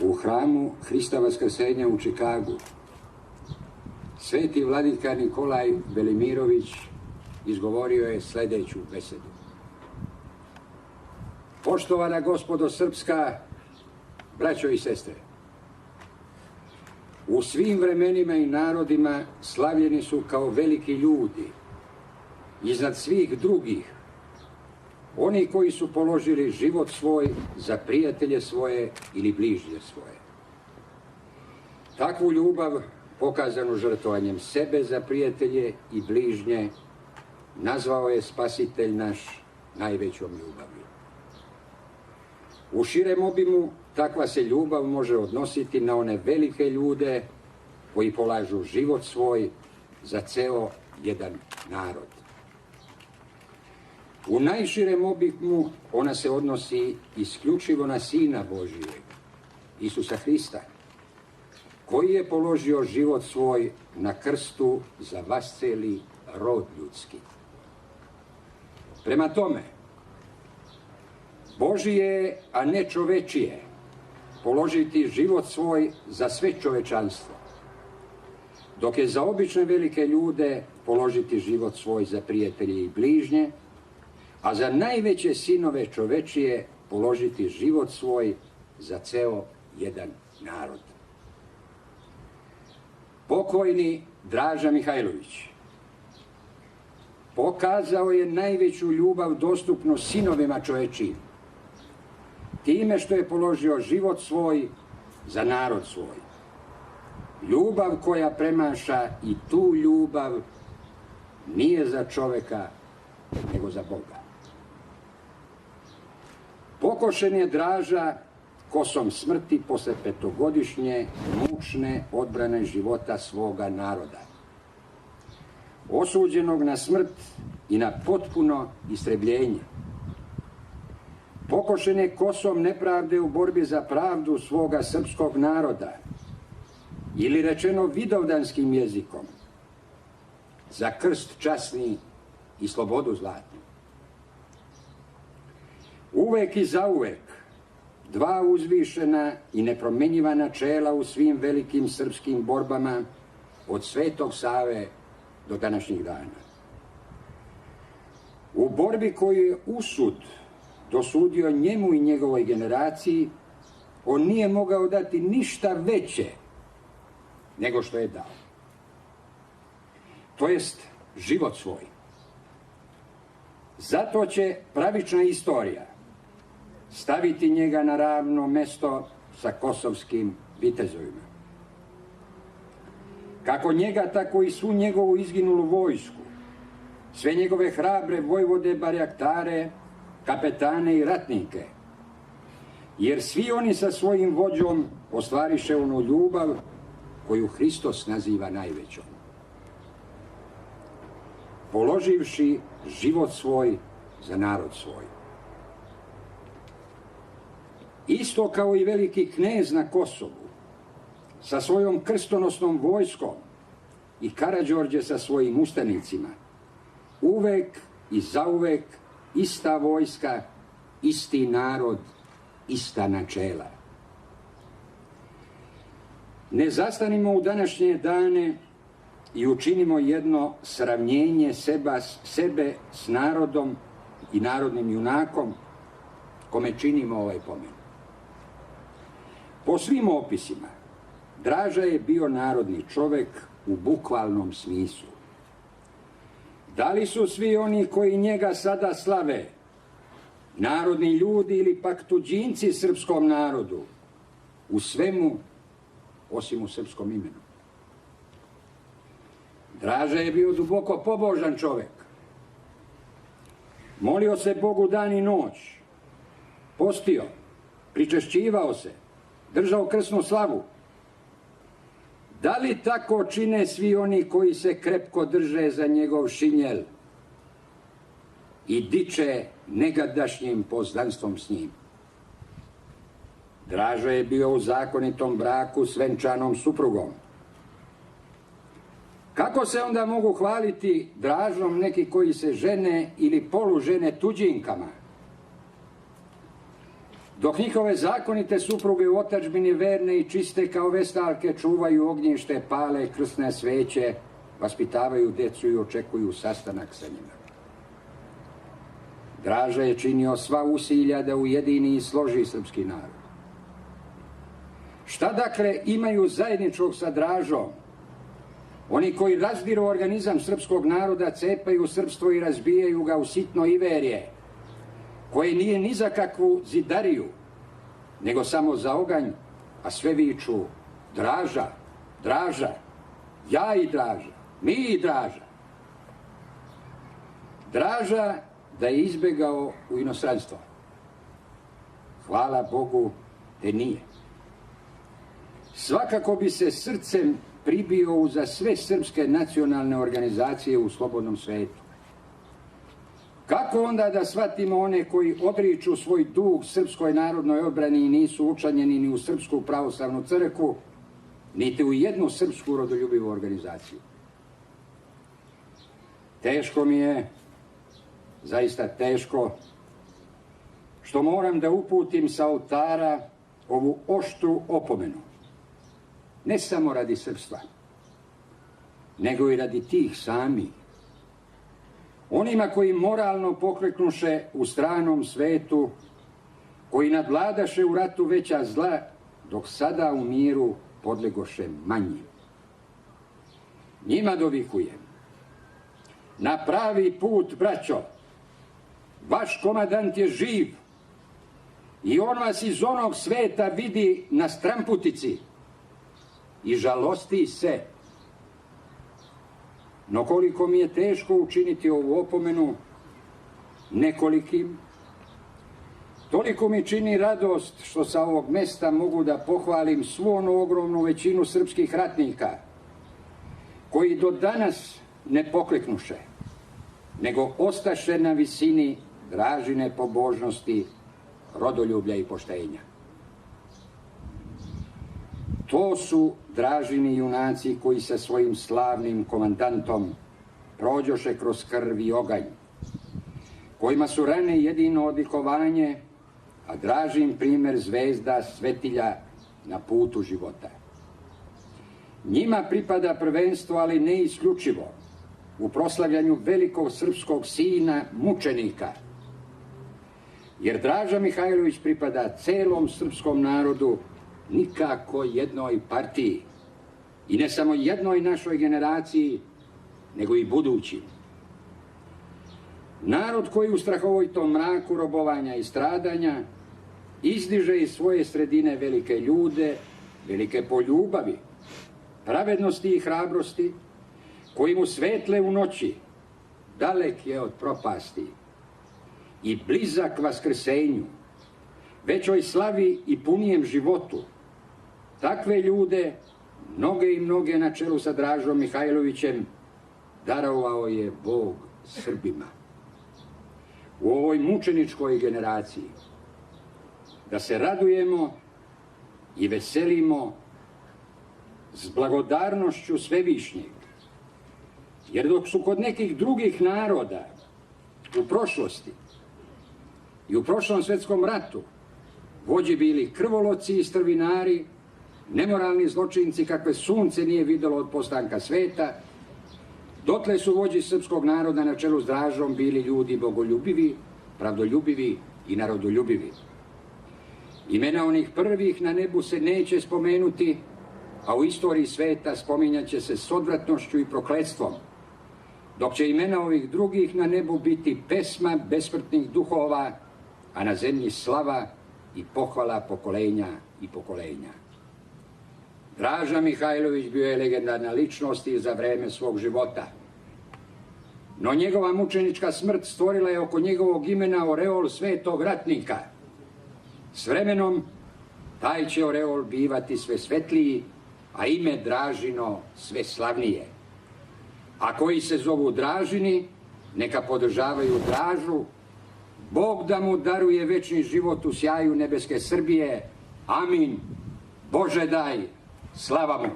u hramu Hrista Vaskrsenja u Čikagu sveti vladika Nikolaj Velimirović izgovorio je sljedeću besedu. Poštovana gospodo srpska, braćo i sestre, u svim vremenima i narodima slavljeni su kao veliki ljudi, iznad svih drugih, oni koji su položili život svoj za prijatelje svoje ili bližnje svoje. Takvu ljubav, pokazanu žrtvovanjem sebe za prijatelje i bližnje, nazvao je Spasitelj naš najvećom ljubavlju. U širem obimu takva se ljubav može odnositi na one velike ljude koji polažu život svoj za ceo jedan narod. U najširem obimu ona se odnosi isključivo na Sina Božijeg, Isusa Hrista, koji je položio život svoj na krstu za vasceli rod ljudski. Prema tome, Božije, a ne čovečije, položiti život svoj za sve čovečanstvo, dok je za obične velike ljude položiti život svoj za prijatelje i bližnje, a za najveće sinove čovečije položiti život svoj za ceo jedan narod. Pokojni Draža Mihajlović pokazao je najveću ljubav dostupnu sinovima čovečijim, time što je položio život svoj za narod svoj. Ljubav koja premaša i tu ljubav nije za čoveka, nego za Boga. Pokošen je Draža kosom smrti posle 5-godišnje mučne odbrane života svoga naroda, osuđenog na smrt i na potpuno istrebljenje. Pokošen je kosom nepravde u borbi za pravdu svoga srpskog naroda, ili rečeno vidovdanskim jezikom, za krst časni i slobodu zlatnu. Uvek i zauvek dva uzvišena i nepromenjiva načela u svim velikim srpskim borbama od Svetog Save do današnjih dana. U borbi koju je usud dosudio njemu i njegovoj generaciji, on nije mogao dati ništa veće nego što je dao. To jest život svoj. Zato će pravična istorija staviti njega na ravno mesto sa kosovskim vitezovima. Kako njega, tako i svu njegovu izginulu vojsku, sve njegove hrabre vojvode, barjaktare, kapetane i ratnike, jer svi oni sa svojim vođom ostvariše onu ljubav koju Hristos naziva najvećom, položivši život svoj za narod svoj. Isto kao i veliki knez na Kosovu, sa svojom krstonosnom vojskom i Karađorđe sa svojim ustanicima, uvek i zauvek ista vojska, isti narod, ista načela. Ne zastanimo u današnje dane i učinimo jedno sravnjenje sebe s narodom i narodnim junakom kome činimo ovaj pomen. Po svim opisima, Draža je bio narodni čovek u bukvalnom smislu. Da li su svi oni koji njega sada slave narodni ljudi ili pak tuđinci srpskom narodu, u svemu osim u srpskom imenu? Draža je bio duboko pobožan čovek. Molio se Bogu dan i noć, postio, pričešćivao se, držao krsnu slavu. Da li tako čine svi oni koji se krepko drže za njegov šinjel i diče negadašnjim poznanstvom s njim? Draža je bio u zakonitom braku s venčanom suprugom. Kako se onda mogu hvaliti Dražom neki koji se žene ili polužene tuđinkama? Dok njihove zakonite supruge u otadžbini verne i čiste kao vestalke čuvaju ognjište, pale krsne sveće, vaspitavaju decu i očekuju sastanak sa njima. Draža je činio sva usilja da ujedini i složi srpski narod. Šta dakle imaju zajedničkog sa Dražom? Oni koji razdiru organizam srpskog naroda, cepaju srpstvo i razbijaju ga u sitno iverje, koje nije ni za kakvu zidariju, nego samo za oganj, a sve viču Draža, Draža, ja i Draža, mi i Draža. Draža da je izbegao u inostranstvo. Hvala Bogu te nije. Svakako bi se srcem pribio uza sve srpske nacionalne organizacije u slobodnom svetu. Kako onda da shvatimo one koji odriču svoj dug srpskoj narodnoj odbrani i nisu učlanjeni ni u Srpsku pravoslavnu crkvu, niti u jednu srpsku rodoljubivu organizaciju? Teško mi je, zaista teško, što moram da uputim sa oltara ovu oštru opomenu. Ne samo radi srpstva, nego i radi tih sami. Onima koji moralno pokleknuše u stranom svetu, koji nadvladaše u ratu veća zla, dok sada u miru podlegoše manjim. Njima dovikujem: na pravi put, braćo, vaš komadant je živ i on vas iz onog sveta vidi na stramputici i žalosti se. No koliko mi je teško učiniti ovu opomenu nekolikim, toliko mi čini radost što sa ovog mesta mogu da pohvalim svu onu ogromnu većinu srpskih ratnika, koji do danas ne pokleknuše, nego ostaše na visini Dražine pobožnosti, rodoljublja i poštenja. To su Dražini junaci koji sa svojim slavnim komandantom prođoše kroz krv i oganj, kojima su rane jedino odlikovanje, a Dražin primer zvezda svetilja na putu života. Njima pripada prvenstvo, ali ne isključivo, u proslavljanju velikog srpskog sina mučenika, jer Draža Mihajlović pripada celom srpskom narodu, nikako jednoj partiji, i ne samo jednoj našoj generaciji, nego i budućim. Narod koji u strahovitom mraku robovanja i stradanja izdiže iz svoje sredine velike ljude, velike po ljubavi, pravednosti i hrabrosti, koji mu svetle u noći, dalek je od propasti i blizak vaskrsenju, većoj slavi i punijem životu. Takve ljude, mnoge i mnoge na čelu sa Dražom Mihajlovićem, darovao je Bog Srbima. U ovoj mučeničkoj generaciji da se radujemo i veselimo s blagodarnošću Svevišnjeg, jer dok su kod nekih drugih naroda u prošlosti i u prošlom svetskom ratu vođi bili krvoloci i strvinari, nemoralni zločinci kakve sunce nije videlo od postanka sveta, dotle su vođi srpskog naroda na čelu s Dražom bili ljudi bogoljubivi, pravdoljubivi i narodoljubivi. Imena onih prvih na nebu se neće spomenuti, a u istoriji sveta spominjaće se s odvratnošću i prokletstvom, dok će imena ovih drugih na nebu biti pesma besmrtnih duhova, a na zemlji slava i pohvala pokolenja i pokolenja. Draža Mihajlović bio je legendarna ličnost i za vreme svog života. No njegova mučenička smrt stvorila je oko njegovog imena oreol svetog ratnika. S vremenom taj će oreol bivati sve svetliji, a ime Dražino sve slavnije. A koji se zovu Dražini, neka podržavaju Dražu. Bog da mu daruje večni život u sjaju nebeske Srbije. Amin. Bože daj, slava mu.